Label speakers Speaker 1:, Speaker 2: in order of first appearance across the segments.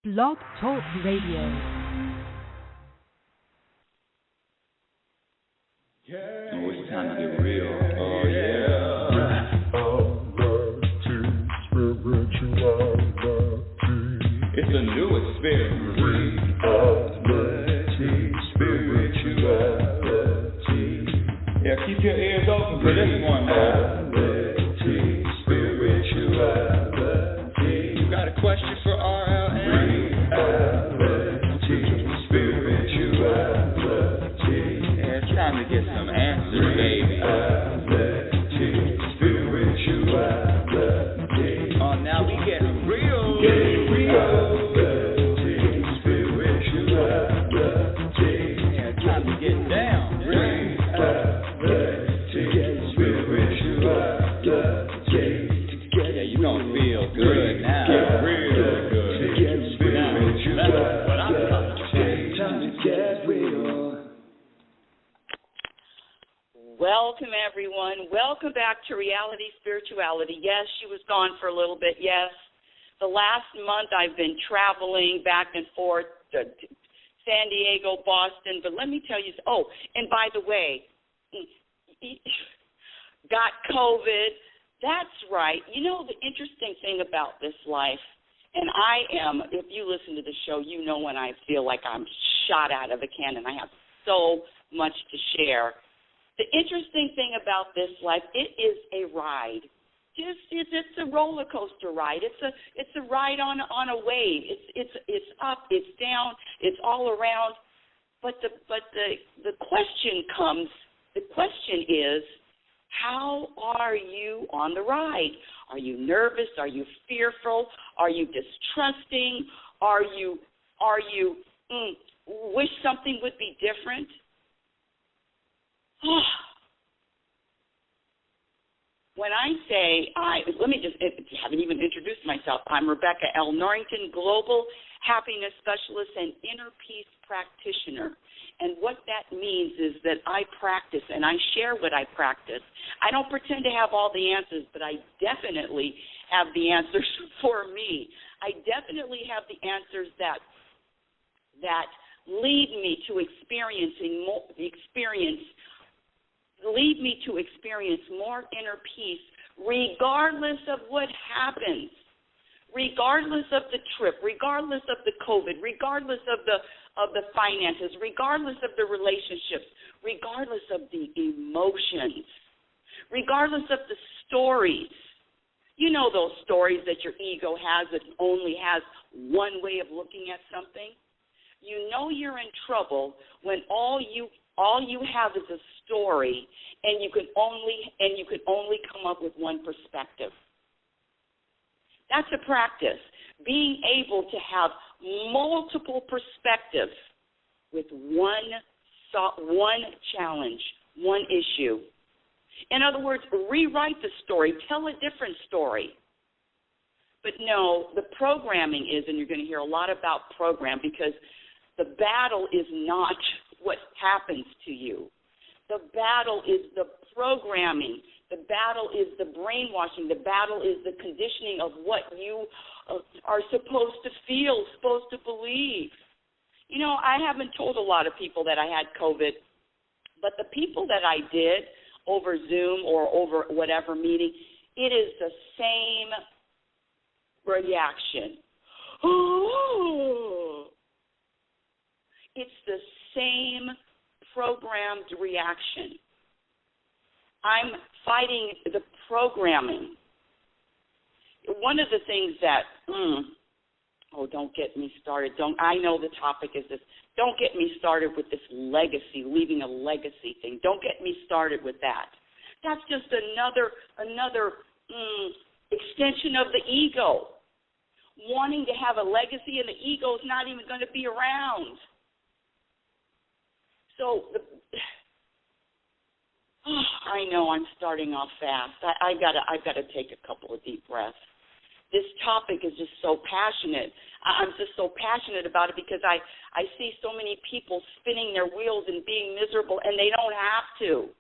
Speaker 1: Blog Talk Radio.
Speaker 2: Oh, it's time to get real. Oh, yeah. It's a new experience. Spirituality. Yeah, keep your ears open for this one, man. Spirituality. You got a question for RLN? Spirituality. Yeah, it's time to get some answers, baby. Spirituality. Oh, now we getting real.
Speaker 3: Welcome, everyone. Welcome back to Reality Spirituality. Yes, she was gone for a little bit. Yes, the last month I've been traveling back and forth to San Diego, Boston. But let me tell you, oh, and by the way, got COVID. That's right. You know, the interesting thing about this life, and I am, if you listen to the show, you know when I feel like I'm shot out of a cannon. I have so much to share. The interesting thing about this life, it is a ride. It's a roller coaster ride. It's a ride on a wave. It's up, it's down, it's all around. But the question comes. The question is, how are you on the ride? Are you nervous? Are you fearful? Are you distrusting? Are you wish something would be different? When I say, let me just, haven't even introduced myself. I'm Rebecca L. Norrington, Global Happiness Specialist and Inner Peace Practitioner. And what that means is that I practice and I share what I practice. I don't pretend to have all the answers, but I definitely have the answers for me. I definitely have the answers that lead me to experience more inner peace, regardless of what happens, regardless of the trip, regardless of the COVID, regardless of the finances, regardless of the relationships, regardless of the emotions, regardless of the stories. You know those stories that your ego has that only has one way of looking at something? You know you're in trouble when all you have is a story, and you can only come up with one perspective. That's a practice. Being able to have multiple perspectives with one challenge, one issue. In other words, rewrite the story, tell a different story. But no, the programming is, and you're going to hear a lot about program, because the battle is not what happens to you. The battle is the programming. The battle is the brainwashing. The battle is the conditioning of what you are supposed to feel, supposed to believe. You know, I haven't told a lot of people that I had COVID, but the people that I did over Zoom or over whatever meeting, it is the same reaction. It's the same programmed reaction. I'm fighting the programming. One of the things that, don't get me started. I know the topic is this. Don't get me started with this legacy, leaving a legacy thing. Don't get me started with that. That's just another extension of the ego. Wanting to have a legacy, and the ego is not even going to be around. So, I know I'm starting off fast. I've got to take a couple of deep breaths. This topic is just so passionate. I'm just so passionate about it because I see so many people spinning their wheels and being miserable, and they don't have to.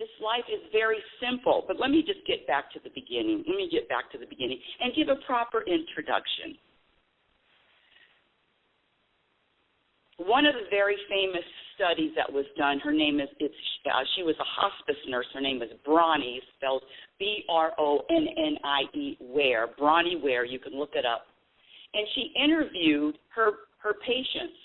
Speaker 3: This life is very simple, but let me just get back to the beginning. Let me get back to the beginning and give a proper introduction. one of the very famous studies that was done, her name is, she was a hospice nurse. Her name is Bronnie, spelled B-R-O-N-N-I-E, Ware. Bronnie Ware, you can look it up. And she interviewed her patients.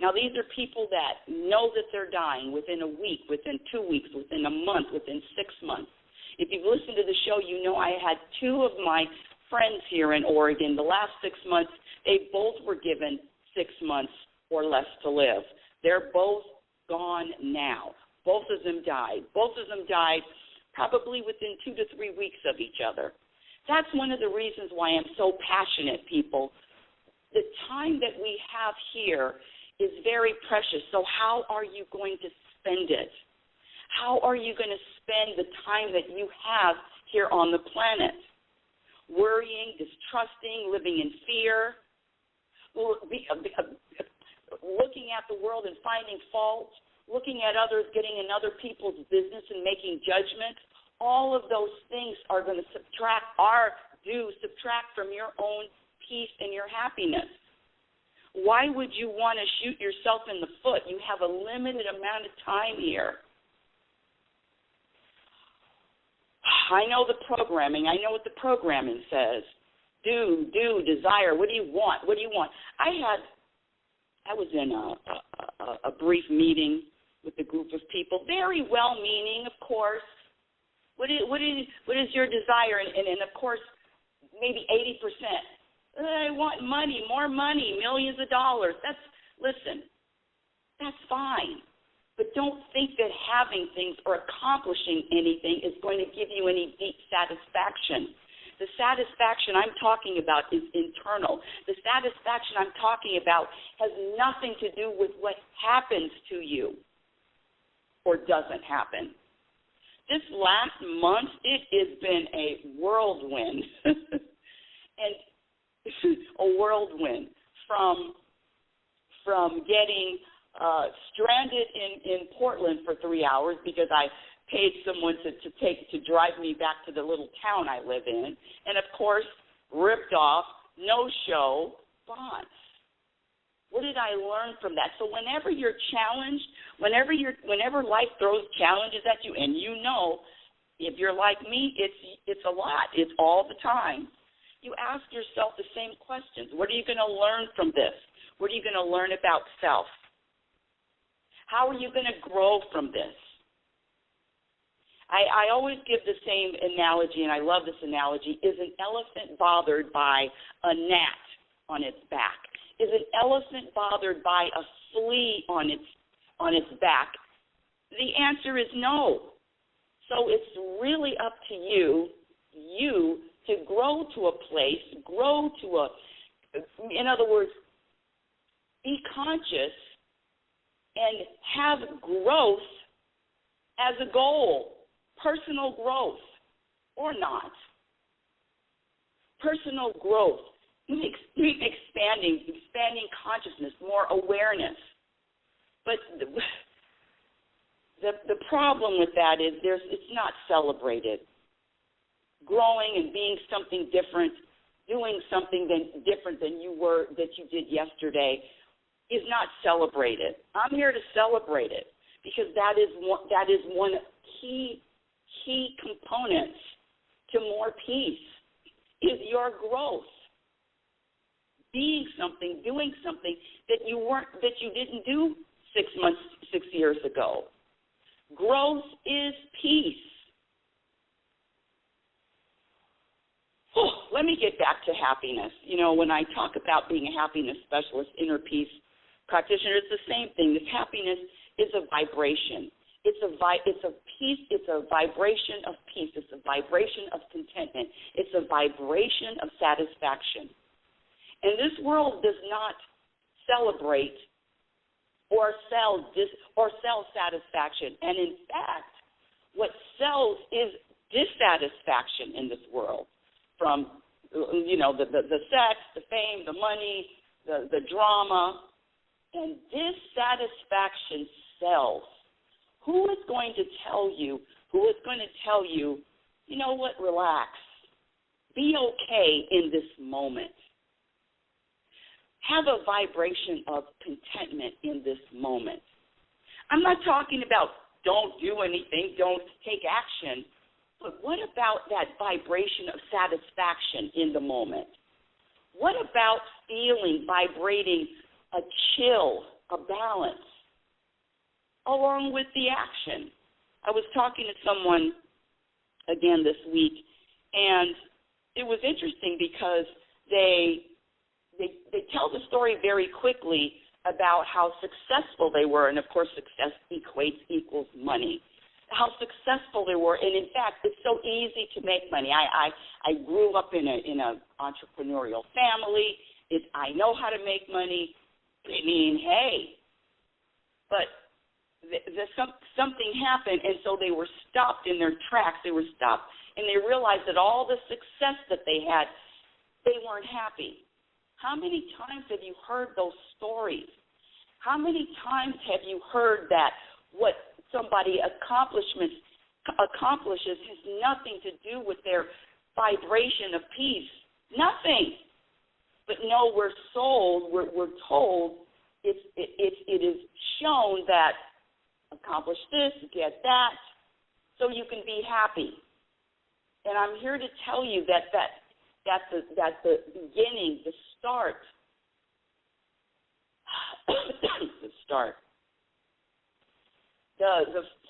Speaker 3: Now, these are people that know that they're dying within a week, within 2 weeks, within a month, within 6 months. If you've listened to the show, you know I had two of my friends here in Oregon. The last 6 months, they both were given 6 months or less to live. They're both gone now. Both of them died. Both of them died probably within 2 to 3 weeks of each other. That's one of the reasons why I'm so passionate, people. The time that we have here is very precious. So how are you going to spend it? How are you going to spend the time that you have here on the planet? Worrying, distrusting, living in fear, looking at the world and finding fault, looking at others, getting in other people's business and making judgment. All of those things are going to subtract from your own peace and your happiness. Why would you want to shoot yourself in the foot? You have a limited amount of time here. I know the programming. I know what the programming says. Do, desire. What do you want? What do you want? I was in a brief meeting with a group of people, very well-meaning, of course. What is your desire? And of course, maybe 80%. I want money, more money, millions of dollars. That's fine. But don't think that having things or accomplishing anything is going to give you any deep satisfaction. The satisfaction I'm talking about is internal. The satisfaction I'm talking about has nothing to do with what happens to you or doesn't happen. This last month, it has been a whirlwind. And a whirlwind from getting stranded in Portland for 3 hours because I paid someone to drive me back to the little town I live in, and of course ripped off, no show, bonds. What did I learn from that? So whenever you're challenged, whenever life throws challenges at you, and you know, if you're like me, it's a lot. It's all the time. You ask yourself the same questions. What are you going to learn from this? What are you going to learn about self? How are you going to grow from this? I always give the same analogy, and I love this analogy. Is an elephant bothered by a gnat on its back? Is an elephant bothered by a flea on its back? The answer is no. So it's really up to you to grow to a place, in other words, be conscious and have growth as a goal, personal growth or not. Personal growth, expanding consciousness, more awareness. But the problem with that is it's not celebrated. Growing and being something different, doing something different that you did yesterday is not celebrated. I'm here to celebrate it because that is one key components to more peace is your growth. Being something, doing something that you didn't do 6 years ago. Growth is peace. Let me get back to happiness. You know, when I talk about being a happiness specialist, inner peace practitioner, it's the same thing. This happiness is a vibration. It's a peace. It's a vibration of peace. It's a vibration of contentment. It's a vibration of satisfaction. And this world does not celebrate or sell satisfaction. And in fact, what sells is dissatisfaction in this world. From, the sex, the fame, the money, the drama, and dissatisfaction sells. Who is going to tell you, you know what, relax. Be okay in this moment. have a vibration of contentment in this moment. I'm not talking about don't do anything, don't take action, but what about that vibration of satisfaction in the moment? What about feeling, vibrating a chill, a balance, along with the action? I was talking to someone again this week, and it was interesting because they tell the story very quickly about how successful they were, and of course success equals money. How successful they were, and in fact, it's so easy to make money. I grew up in a entrepreneurial family. I know how to make money. I mean, hey, but something happened, and so they were stopped in their tracks. They were stopped, and they realized that all the success that they had, they weren't happy. How many times have you heard those stories? How many times have you heard that what somebody accomplishes has nothing to do with their vibration of peace? Nothing. But no, we're told it is shown that accomplish this, get that, so you can be happy. And I'm here to tell you that's the beginning, the start. The start.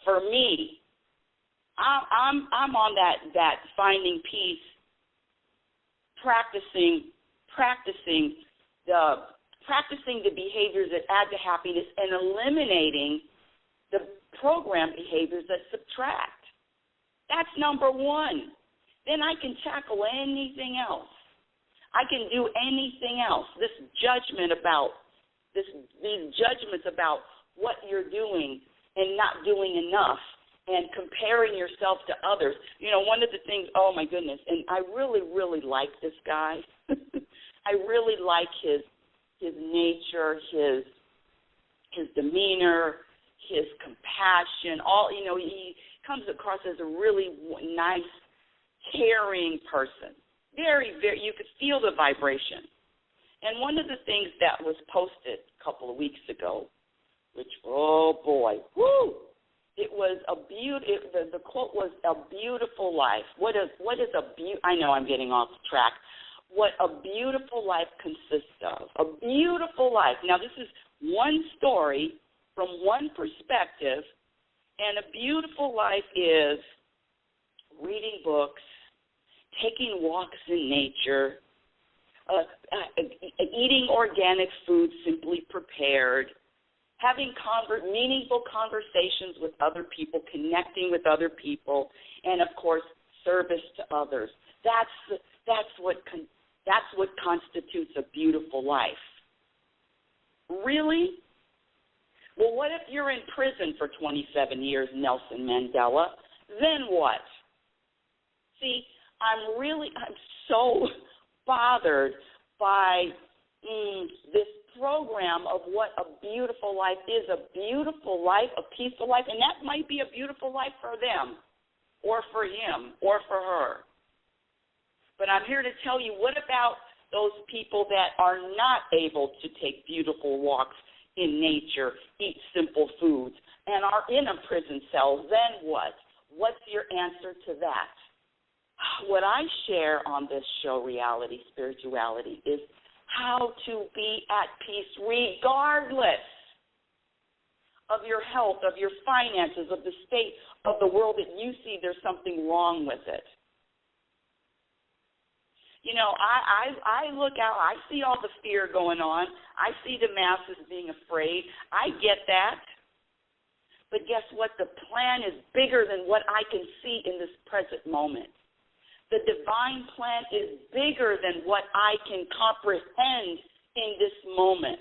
Speaker 3: For me, I'm on that finding peace, practicing the behaviors that add to happiness and eliminating the program behaviors that subtract. That's number one. Then I can tackle anything else. I can do anything else. These judgments about what you're doing and not doing enough and comparing yourself to others. You know, one of the things, oh my goodness, and I really, really like this guy. I really like his nature, his demeanor, his compassion. He comes across as a really nice, caring person. Very, very, you could feel the vibration. And one of the things that was posted a couple of weeks ago, which, oh boy, whoo! It was the quote was a beautiful life. What is I know I'm getting off track. What a beautiful life consists of. A beautiful life. Now, this is one story from one perspective, and a beautiful life is reading books, taking walks in nature, eating organic food simply prepared, having meaningful conversations with other people, connecting with other people, and, of course, service to others. That's what constitutes a beautiful life. Really? Well, what if you're in prison for 27 years, Nelson Mandela? Then what? See, I'm so bothered by this program of what a beautiful life is, a beautiful life, a peaceful life, and that might be a beautiful life for them or for him or for her. But I'm here to tell you, what about those people that are not able to take beautiful walks in nature, eat simple foods, and are in a prison cell? Then what? What's your answer to that? What I share on this show, Reality Spirituality, is how to be at peace regardless of your health, of your finances, of the state of the world that you see there's something wrong with it. You know, I look out, I see all the fear going on. I see the masses being afraid. I get that. But guess what? The plan is bigger than what I can see in this present moment. The divine plan is bigger than what I can comprehend in this moment.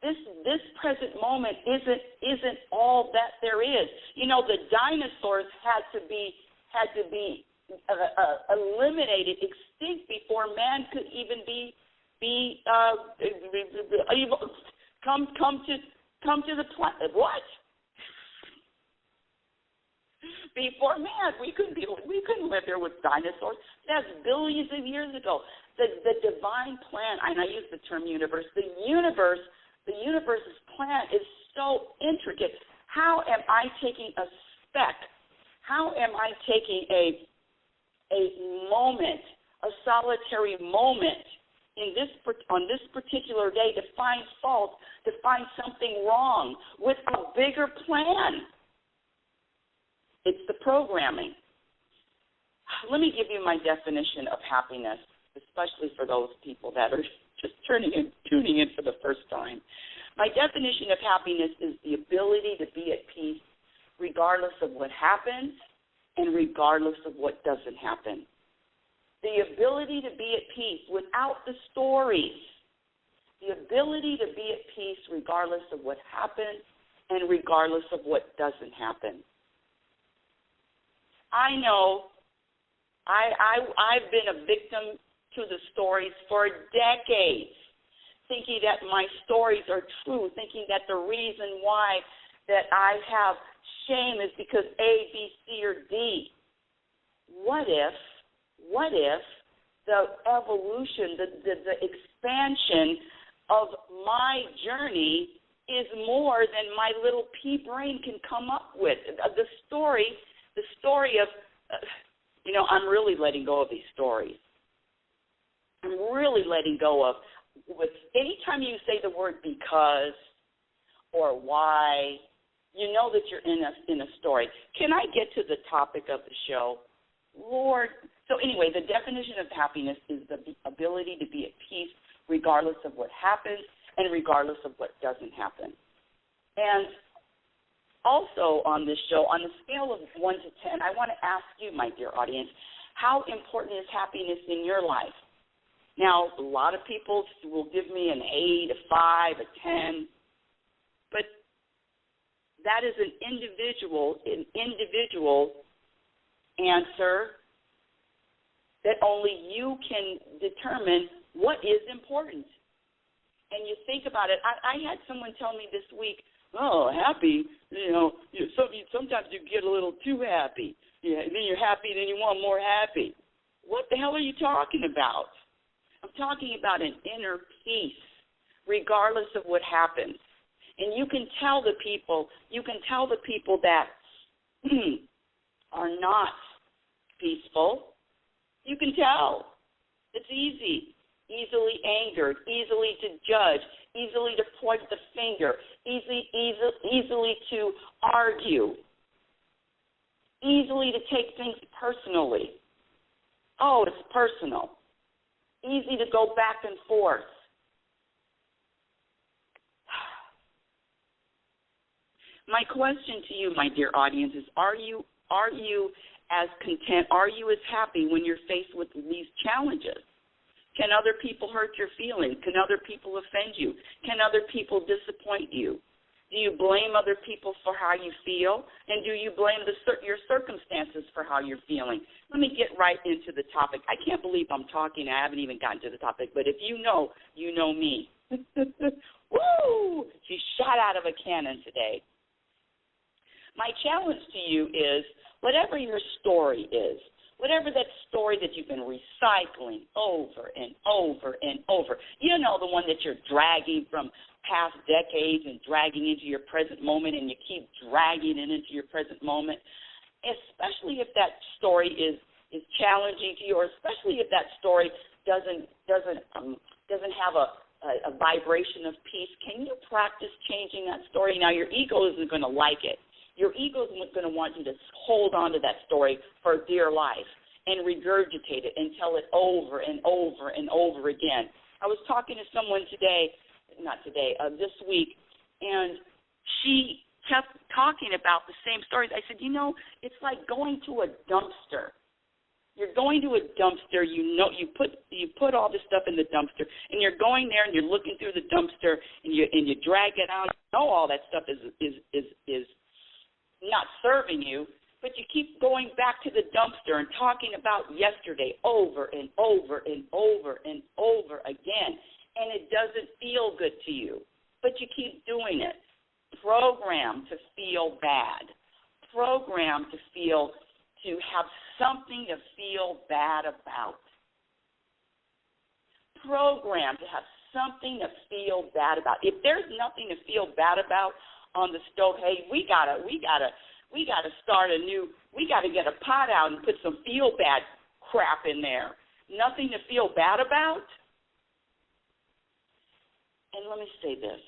Speaker 3: This present moment isn't all that there is. You know, the dinosaurs had to be eliminated, extinct before man could even come to the planet. What? Before man, we couldn't live there with dinosaurs. That's billions of years ago. The divine plan, and I use the term universe, the universe's plan is so intricate. How am I taking a speck? How am I taking a moment, a solitary moment on this particular day to find fault, to find something wrong with a bigger plan? It's the programming. Let me give you my definition of happiness, especially for those people that are just tuning in for the first time. My definition of happiness is the ability to be at peace regardless of what happens and regardless of what doesn't happen. The ability to be at peace without the stories. The ability to be at peace regardless of what happens and regardless of what doesn't happen. I know I've been a victim to the stories for decades, thinking that my stories are true, thinking that the reason why that I have shame is because A, B, C, or D. What if the evolution, the expansion of my journey is more than my little pea brain can come up with? The story of, I'm really letting go of these stories. I'm really letting go of, anytime you say the word because or why, you know that you're in a story. Can I get to the topic of the show? Lord. So anyway, the definition of happiness is the ability to be at peace regardless of what happens and regardless of what doesn't happen. And also on this show, on the scale of 1 to 10, I want to ask you, my dear audience, how important is happiness in your life? Now, a lot of people will give me an 8, a 5, a 10, but that is an individual answer that only you can determine what is important. And you think about it. I had someone tell me this week, happy, sometimes you get a little too happy. Yeah, and then you're happy, then you want more happy. What the hell are you talking about? I'm talking about an inner peace, regardless of what happens. And you can tell the people that are not peaceful. You can tell. It's easily angered, easily to judge, easily to point the finger, easily to argue, easily to take things personally. Oh, it's personal. Easy to go back and forth. My question to you, my dear audience, is are you as content, are you as happy when you're faced with these challenges? Can other people hurt your feelings? Can other people offend you? Can other people disappoint you? Do you blame other people for how you feel? And do you blame your circumstances for how you're feeling? Let me get right into the topic. I can't believe I'm talking. I haven't even gotten to the topic. But if you know me. Woo! She shot out of a cannon today. My challenge to you is, whatever your story is, whatever that story that you've been recycling over and over and over, the one that you're dragging from past decades and dragging into your present moment, and you keep dragging it into your present moment, especially if that story is challenging to you, or especially if that story doesn't have a vibration of peace, can you practice changing that story? Now, your ego isn't going to like it. Your ego is going to want you to hold on to that story for dear life and regurgitate it and tell it over and over and over again. I was talking to someone this week, and she kept talking about the same stories. I said, it's like going to a dumpster. You're going to a dumpster, you put all this stuff in the dumpster, and you're going there and you're looking through the dumpster and you drag it out. All that stuff is not serving you, but you keep going back to the dumpster and talking about yesterday over and over and over and over again, and it doesn't feel good to you, but you keep doing it. Programmed to feel bad. Programmed to have something to feel bad about. programmed to have something to feel bad about. If there's nothing to feel bad about on the stove, hey, we gotta start a new. We gotta get a pot out and put some feel bad crap in there. Nothing to feel bad about. And let me say this: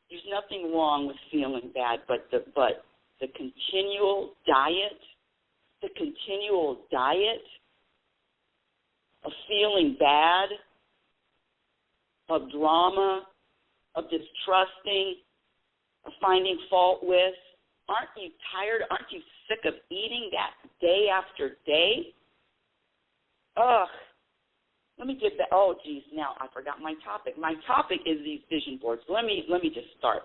Speaker 3: there's nothing wrong with feeling bad, but the continual diet of feeling bad, of drama, of distrusting, of finding fault with. Aren't you tired? Aren't you sick of eating that day after day? Ugh. Let me get that. Oh, geez, now I forgot my topic. My topic is these vision boards. Let me just start.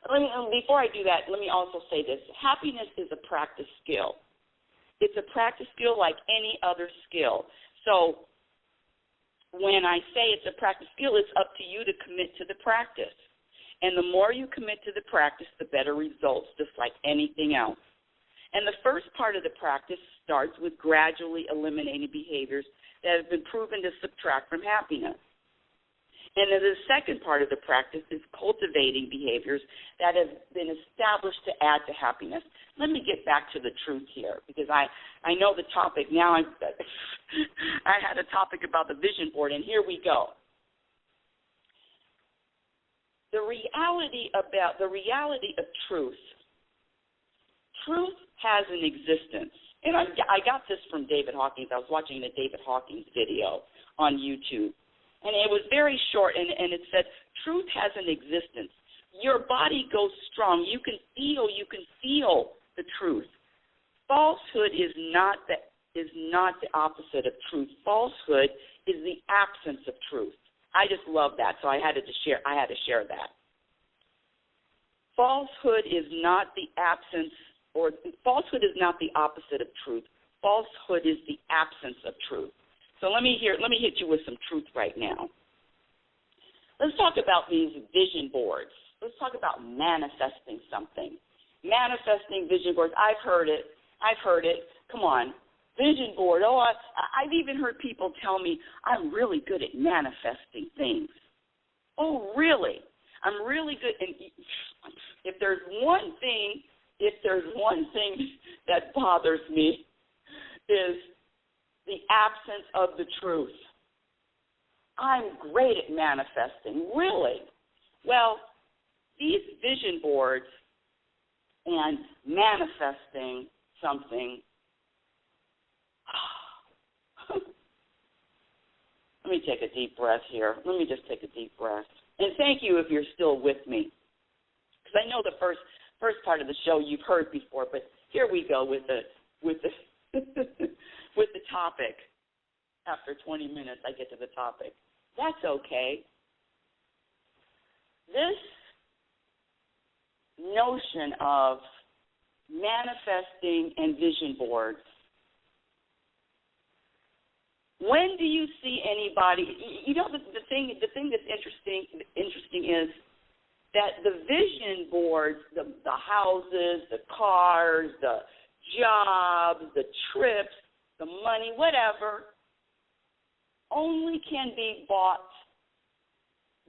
Speaker 3: Before I do that, let me also say this. Happiness is a practice skill. It's a practice skill like any other skill. So when I say it's a practice skill, it's up to you to commit to the practice. And the more you commit to the practice, the better results, just like anything else. And the first part of the practice starts with gradually eliminating behaviors that have been proven to subtract from happiness. And then the second part of the practice is cultivating behaviors that have been established to add to happiness. Let me get back to the truth here, because I know the topic. Now I had a topic about the vision board, and here we go. The reality of truth. Truth has an existence. And I got this from David Hawkins. I was watching a David Hawkins video on YouTube. And it was very short, and it said, truth has an existence. Your body goes strong. You can feel the truth. Falsehood is not the opposite of truth. Falsehood is the absence of truth. I just love that, so I had to share that. Falsehood is not the absence, or falsehood is not the opposite of truth. Falsehood is the absence of truth. So let me hit you with some truth right now. Let's talk about these vision boards. Let's talk about manifesting something. Manifesting vision boards. I've heard it. Come on. Vision board. Oh, I've even heard people tell me I'm really good at manifesting things. Oh, really? I'm really good. And if there's one thing that bothers me is the absence of the truth. I'm great at manifesting. Really? Well, these vision boards and manifesting something. Let me take a deep breath here. Let me just take a deep breath. And thank you if you're still with me. Because I know the first part of the show you've heard before, but here we go with the with the topic. After 20 minutes, I get to the topic. That's okay. This notion of manifesting and vision boards, when do you see anybody? You know, the thing that's interesting is that the vision boards, the houses, the cars, the jobs, the trips, the money, whatever, only can be bought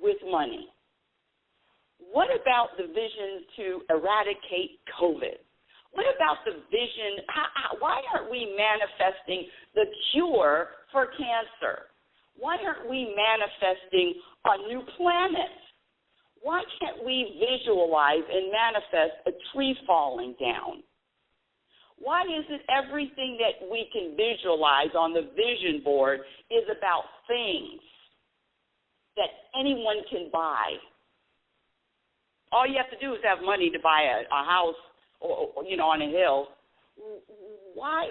Speaker 3: with money. What about the vision to eradicate COVID? What about the vision? Why aren't we manifesting the cure for cancer? Why aren't we manifesting a new planet? Why can't we visualize and manifest a tree falling down? Why is it everything that we can visualize on the vision board is about things that anyone can buy? All you have to do is have money to buy a house or on a hill. Why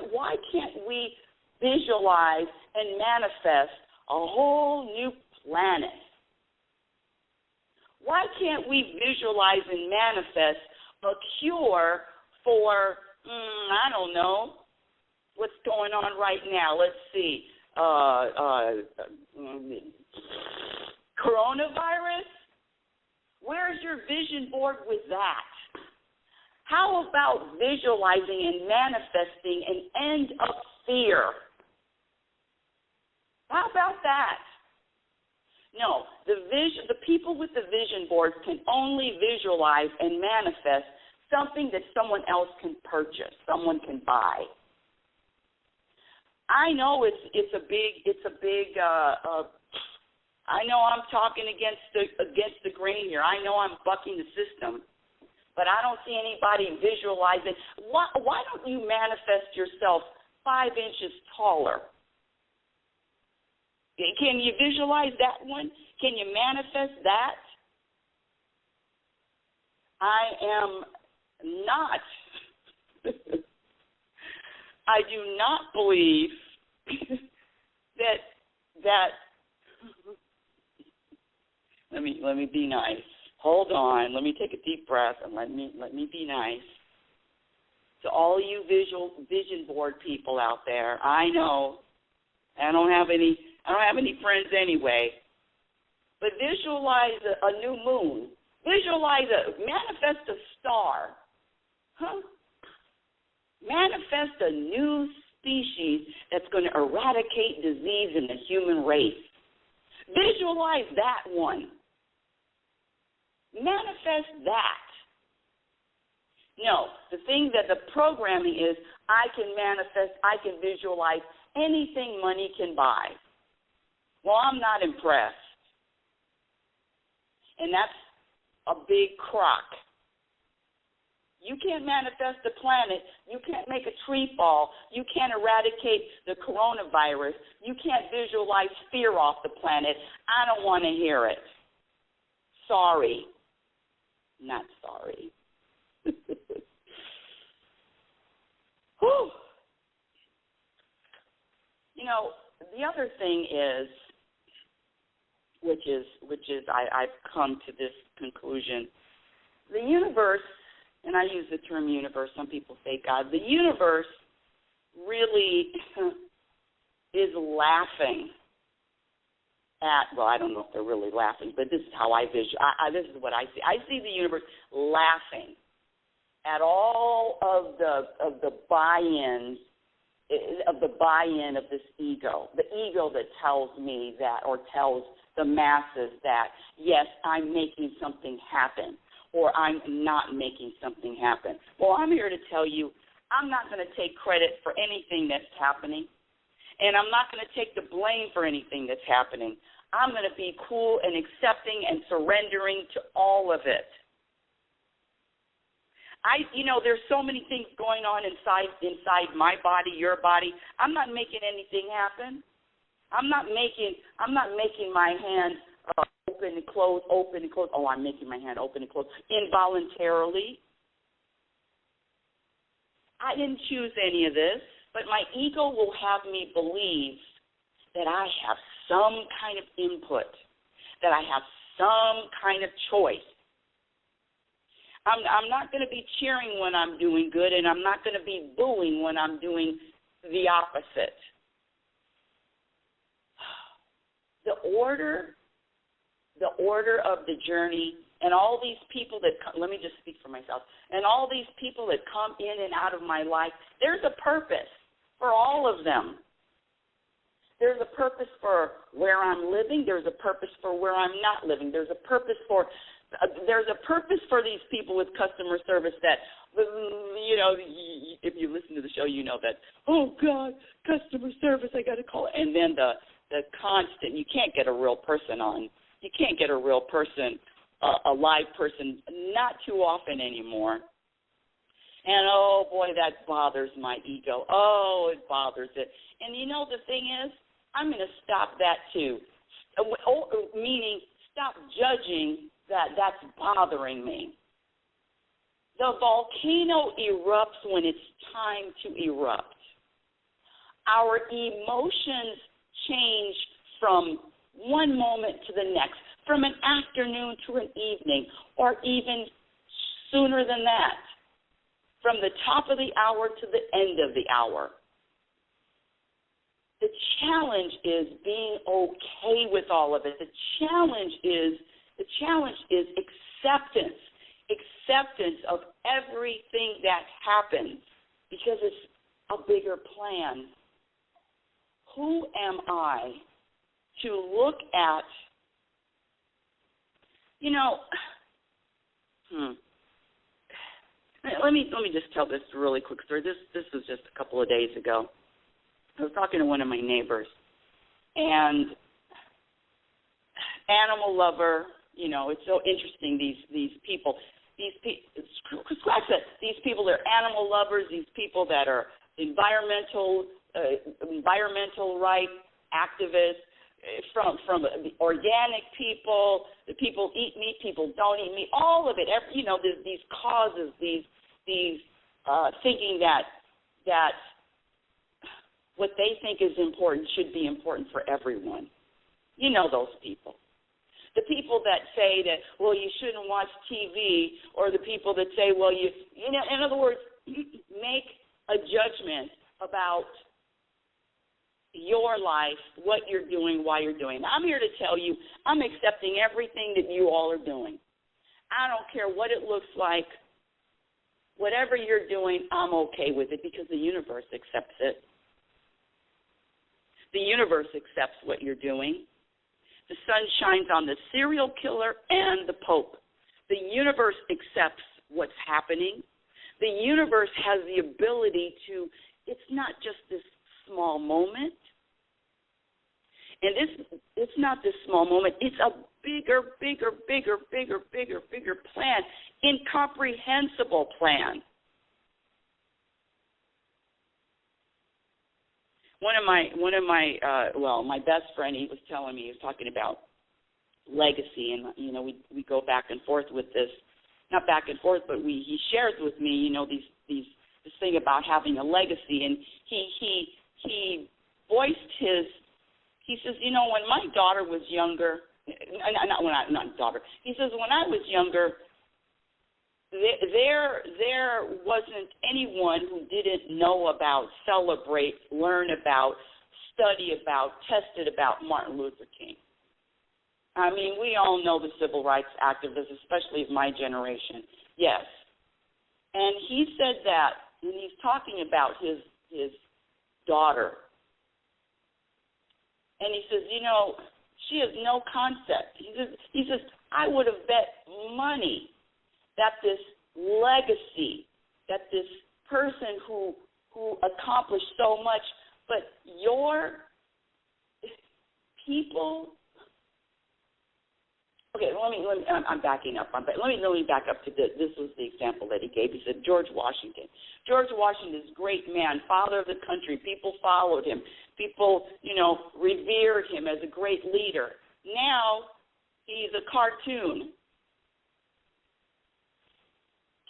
Speaker 3: can't we visualize and manifest a whole new planet? Why can't we visualize and manifest a cure for, I don't know, what's going on right now? Let's see. Coronavirus? Where's your vision board with that? How about visualizing and manifesting an end of fear? How about that? No, the people with the vision boards can only visualize and manifest something that someone else can purchase, someone can buy. I know it's a big. I know I'm talking against the grain here. I know I'm bucking the system, but I don't see anybody visualizing. Why don't you manifest yourself 5 inches taller? Can you visualize that one? Can you manifest that? I am not. I do not believe that. Let me be nice. Hold on. Let me take a deep breath and let me be nice. To all you vision board people out there, I know I don't have any friends anyway. But visualize a new moon. Manifest a star. Manifest a new species that's going to eradicate disease in the human race. Visualize that one. Manifest that. No, the thing that the programming is, I can manifest, I can visualize anything money can buy. Well, I'm not impressed. And that's a big crock. You can't manifest the planet. You can't make a tree fall. You can't eradicate the coronavirus. You can't visualize fear off the planet. I don't want to hear it. Sorry. Not sorry. Whew. You know, the other thing is, which is I've come to this conclusion. The universe, and I use the term universe, some people say God, the universe really is laughing at, well, I don't know if they're really laughing, but this is how I visualize, this is what I see. I see the universe laughing at all of the buy-ins, of this ego, the ego that tells me that, or tells the masses that, yes, I'm making something happen, or I'm not making something happen. Well, I'm here to tell you, I'm not going to take credit for anything that's happening, and I'm not going to take the blame for anything that's happening. I'm going to be cool and accepting and surrendering to all of it. There's so many things going on inside my body, your body. I'm not making anything happen. I'm not making my hand open and close, open and close. Oh, I'm making my hand open and close involuntarily. I didn't choose any of this, but my ego will have me believe that I have some kind of input, that I have some kind of choice. I'm not going to be cheering when I'm doing good, and I'm not going to be booing when I'm doing the opposite. The order of the journey, and all these people that come, let me just speak for myself, and all these people that come in and out of my life, there's a purpose for all of them. There's a purpose for where I'm living. There's a purpose for where I'm not living. There's a purpose for these people with customer service that, if you listen to the show, you know that, oh, God, customer service, I got to call it. And then the constant, you can't get a real person on. You can't get a real person, a live person, not too often anymore. And, oh, boy, that bothers my ego. Oh, it bothers it. And the thing is, I'm going to stop that too, meaning stop judging that's bothering me. The volcano erupts when it's time to erupt. Our emotions change from one moment to the next, from an afternoon to an evening, or even sooner than that, from the top of the hour to the end of the hour. The challenge is being okay with all of it. The challenge is acceptance of everything that happens, because it's a bigger plan. Who am I to look at You know, let me just tell this really quick story. This was just a couple of days ago. I was talking to one of my neighbors, and animal lover. You know, it's so interesting. These people. Scratch that. These people are animal lovers. These people that are environmental rights activists, from the organic people, the people eat meat, people don't eat meat, all of it. You know, there's these causes, these thinking that what they think is important should be important for everyone. You know those people. The people that say that, well, you shouldn't watch TV, or the people that say, well, you know, in other words, make a judgment about your life, what you're doing, why you're doing it. I'm here to tell you, I'm accepting everything that you all are doing. I don't care what it looks like. Whatever you're doing, I'm okay with it because the universe accepts it. The universe accepts what you're doing. The sun shines on the serial killer and the Pope. The universe accepts what's happening. The universe has the ability to, it's not just this small moment. And it's not this small moment. It's a bigger plan, incomprehensible plan. My best friend, he was telling me, he was talking about legacy, and you know, we go back and forth with this, not back and forth, but he shares with me, you know, this thing about having a legacy, and he voiced his. He says, you know, when my daughter was younger, not daughter. He says, when I was younger, there wasn't anyone who didn't know about, celebrate, learn about, study about, tested about Martin Luther King. I mean, we all know the civil rights activists, especially of my generation. Yes. And he said that, and he's talking about his daughter. And he says, you know, she has no concept. He says, I would have bet money that this legacy, that this person who accomplished so much, but your people. Okay, I'm backing up. Let me back up to this was the example that he gave. He said George Washington. George Washington is a great man, father of the country. People followed him. People, you know, revered him as a great leader. Now he's a cartoon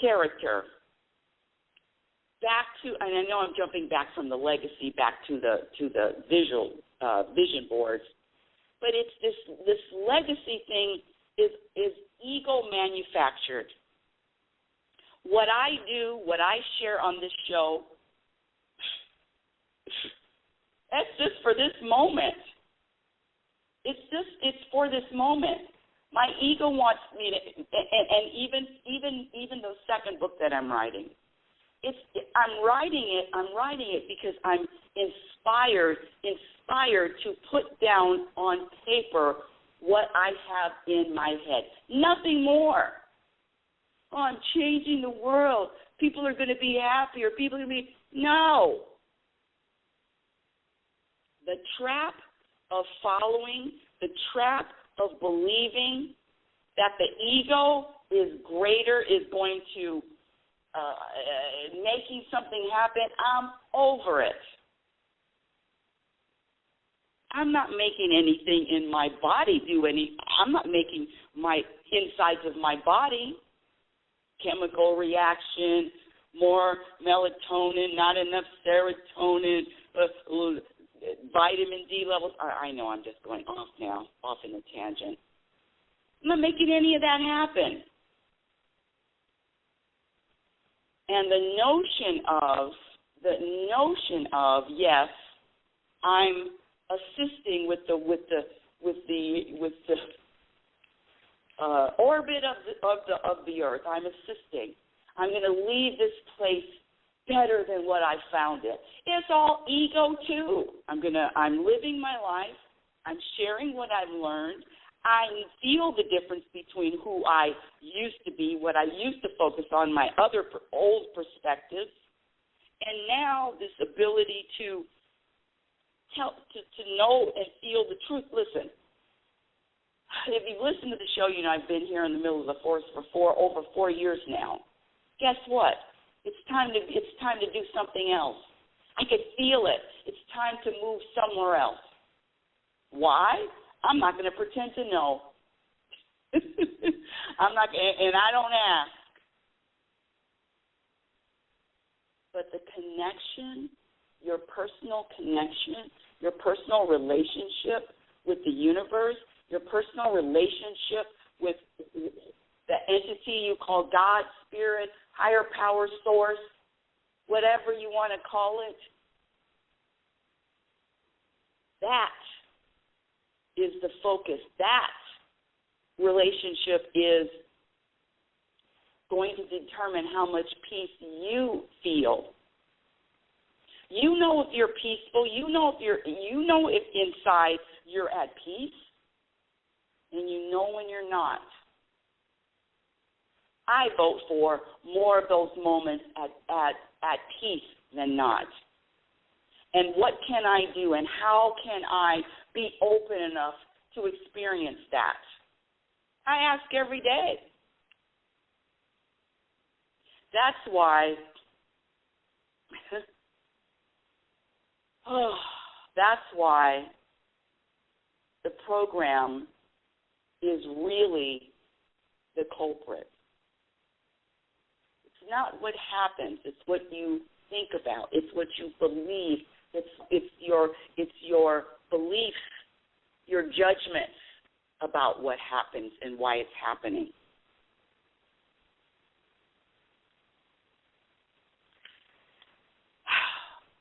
Speaker 3: character. Back to, and I know I'm jumping back from the legacy back to the visual vision boards, but it's this legacy thing is ego manufactured. What I do, what I share on this show, that's just for this moment. It's for this moment. My ego wants me to, and even the second book that I'm writing, I'm writing it because I'm inspired to put down on paper what I have in my head. Nothing more. Oh, I'm changing the world. People are going to be happier. People are going to be, no. The trap of following, the trap of believing that the ego is greater, is going to making something happen, I'm over it. I'm not making anything in my body I'm not making my insides of my body chemical reaction, more melatonin, not enough serotonin, vitamin D levels. I know I'm just going off now, off in a tangent. I'm not making any of that happen. And the notion of yes, I'm assisting with the orbit of the earth. I'm assisting. I'm going to leave this place better than what I found it. It's all ego too. I'm living my life. I'm sharing what I've learned. I feel the difference between who I used to be, what I used to focus on, my other old perspectives, and now this ability to know and feel the truth. Listen, if you listen to the show, you know I've been here in the middle of the forest for over 4 years now. Guess what? It's time to do something else. I can feel it. It's time to move somewhere else. Why? I'm not going to pretend to know. I'm not, and I don't ask. But the connection, your personal connection, your personal relationship with the universe, your personal relationship with the entity you call God, Spirit, higher power, source, whatever you want to call it, that is the focus. That relationship is going to determine how much peace you feel. You know if you're peaceful. You know if inside you're at peace, and you know when you're not. I vote for more of those moments at peace than not. And what can I do, and how can I be open enough to experience that? I ask every day. That's why the program is really the culprit. It's not what happens, it's what you think about, it's what you believe, it's your beliefs, your judgments about what happens and why it's happening.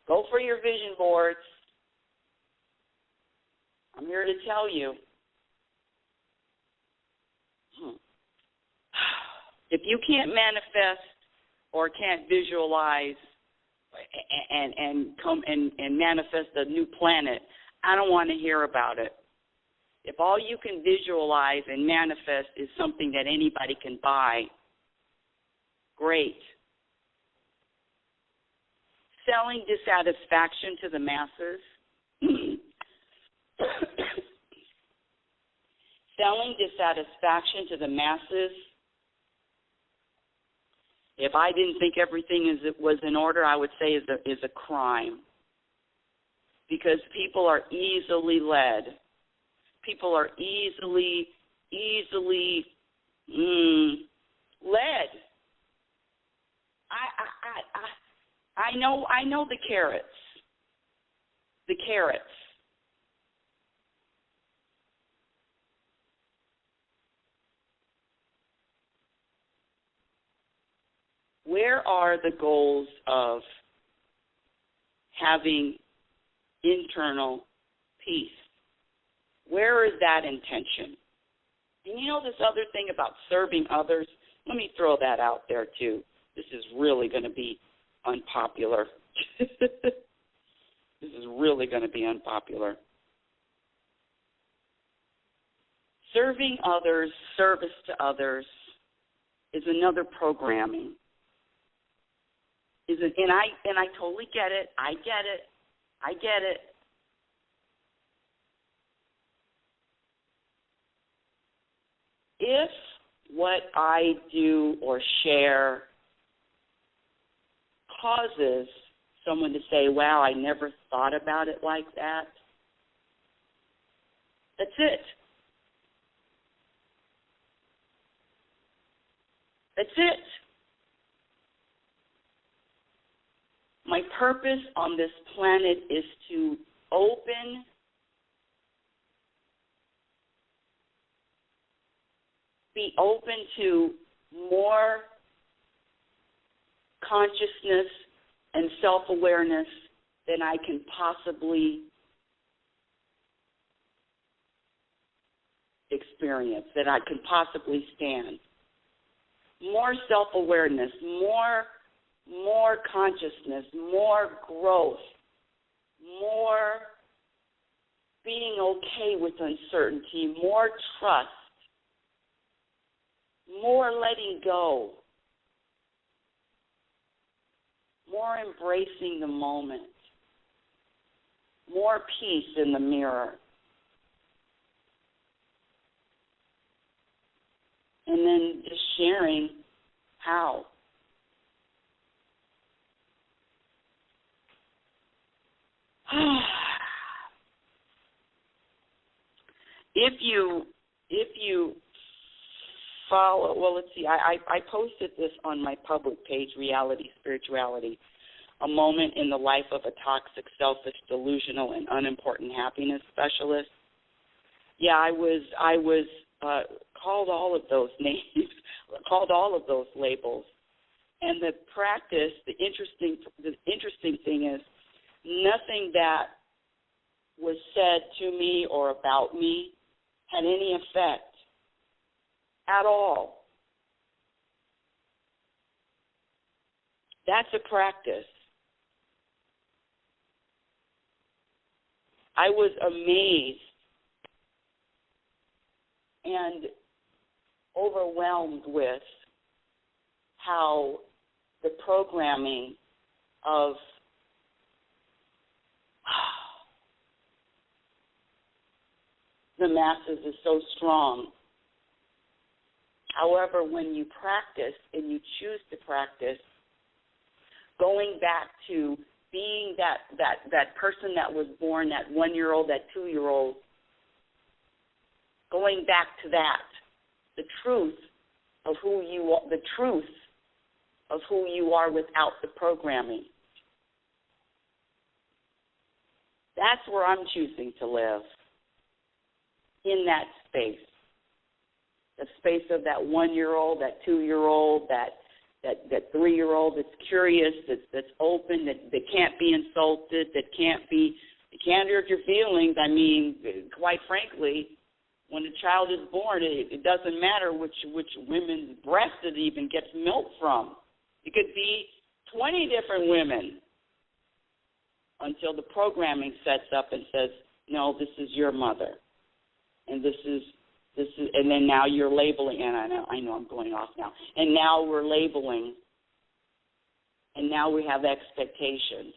Speaker 3: Go for your vision boards. I'm here to tell you. If you can't manifest or can't visualize and come and manifest a new planet, I don't want to hear about it. If all you can visualize and manifest is something that anybody can buy, great. Selling dissatisfaction to the masses. Selling dissatisfaction to the masses. If I didn't think everything was in order, I would say is a crime. Because people are easily led. People are easily led. I know the carrots. The carrots. Where are the goals of having internal peace? Where is that intention? And you know this other thing about serving others? Let me throw that out there too. This is really going to be unpopular. This is really going to be unpopular. Serving others, service to others, is another programming. And I totally get it. I get it. If what I do or share causes someone to say, wow, I never thought about it like that, that's it. That's it. My purpose on this planet is to be open to more consciousness and self-awareness than I can possibly experience, that I can possibly stand. More self-awareness, more consciousness, more growth, more being okay with uncertainty, more trust, more letting go, more embracing the moment, more peace in the mirror. And then just sharing how. If you follow, well, let's see, I posted this on my public page, Reality Spirituality, a moment in the life of a toxic, selfish, delusional, and unimportant happiness specialist. Yeah, I was called all of those names, called all of those labels. And the practice, the interesting thing is, nothing that was said to me or about me had any effect at all. That's a practice. I was amazed and overwhelmed with how the programming of the masses is so strong. However, when you practice and you choose to practice, going back to being that person that was born, that 1-year-old, that 2-year-old, going back to that, the truth of who you are, the truth of who you are without the programming. That's where I'm choosing to live, in that space, the space of that 1-year-old, that 2-year-old, that 3-year-old that's curious, that's open, that can't be insulted, that can't hurt your feelings. I mean, quite frankly, when a child is born, it doesn't matter which women's breast it even gets milk from. It could be 20 different women until the programming sets up and says, no, this is your mother. And this is, and then now you're labeling, and I know I'm going off now. And now we're labeling, and now we have expectations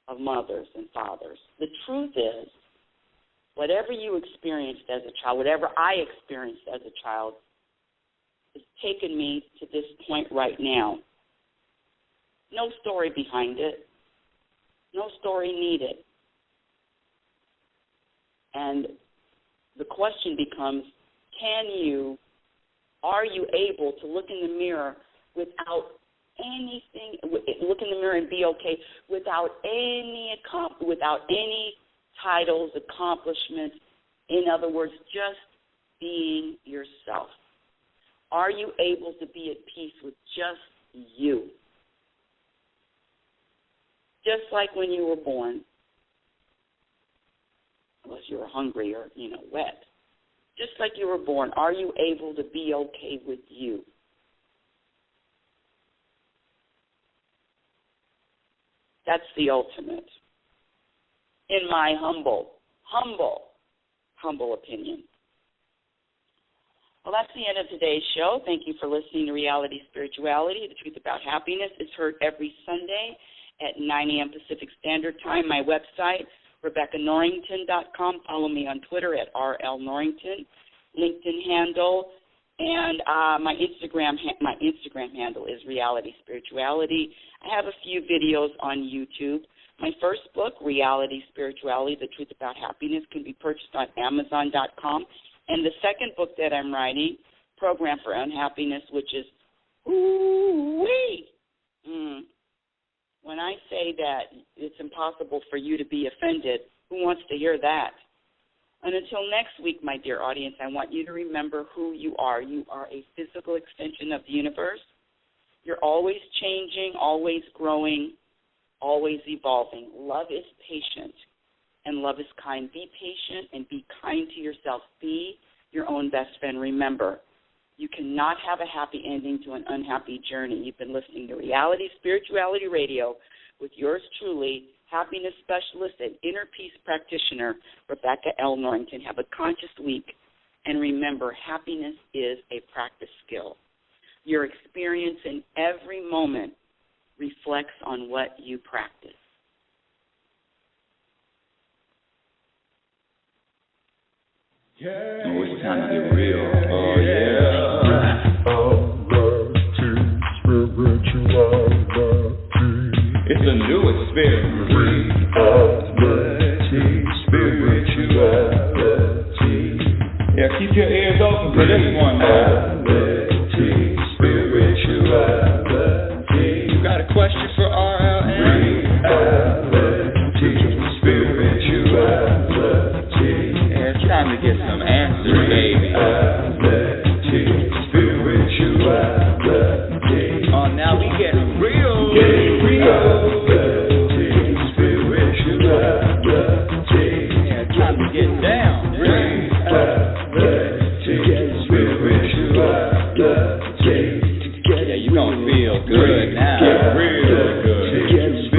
Speaker 3: of mothers and fathers. The truth is, whatever you experienced as a child, whatever I experienced as a child, has taken me to this point right now. No story behind it. No story needed. And the question becomes, are you able to look in the mirror without anything, look in the mirror and be okay without any titles, accomplishments, in other words, just being yourself? Are you able to be at peace with just you? Just like when you were born, unless you were hungry or, wet. Just like you were born, are you able to be okay with you? That's the ultimate, in my humble opinion. Well, that's the end of today's show. Thank you for listening to Reality Spirituality, the truth about happiness. It's heard every Sunday at 9 a.m. Pacific Standard Time. My website, RebeccaNorrington.com. Follow me on Twitter at RLNorrington, LinkedIn handle, and my Instagram handle is Reality Spirituality. I have a few videos on YouTube. My first book, Reality Spirituality, The Truth About Happiness, can be purchased on Amazon.com. And the second book that I'm writing, Program for Unhappiness, which is, ooh-wee. When I say that it's impossible for you to be offended, who wants to hear that? And until next week, my dear audience, I want you to remember who you are. You are a physical extension of the universe. You're always changing, always growing, always evolving. Love is patient, and love is kind. Be patient and be kind to yourself. Be your own best friend. Remember, you cannot have a happy ending to an unhappy journey. You've been listening to Reality Spirituality Radio with yours truly, happiness specialist and inner peace practitioner, Rebecca L. Norrington. Have a conscious week. And remember, happiness is a practice skill. Your experience in every moment reflects on what you practice.
Speaker 2: Oh, it's time to get real. Oh, yeah. It's a new experience. Reality, spirituality. Yeah, keep your ears open for this one, man. Spirituality. You got a question for RLN? Spirituality. Yeah, it's time to get some answers, baby. Spirituality. Oh, now we getting real. Spirituality. Yeah, it's time to get down. Yeah, you gonna feel good now. Real good.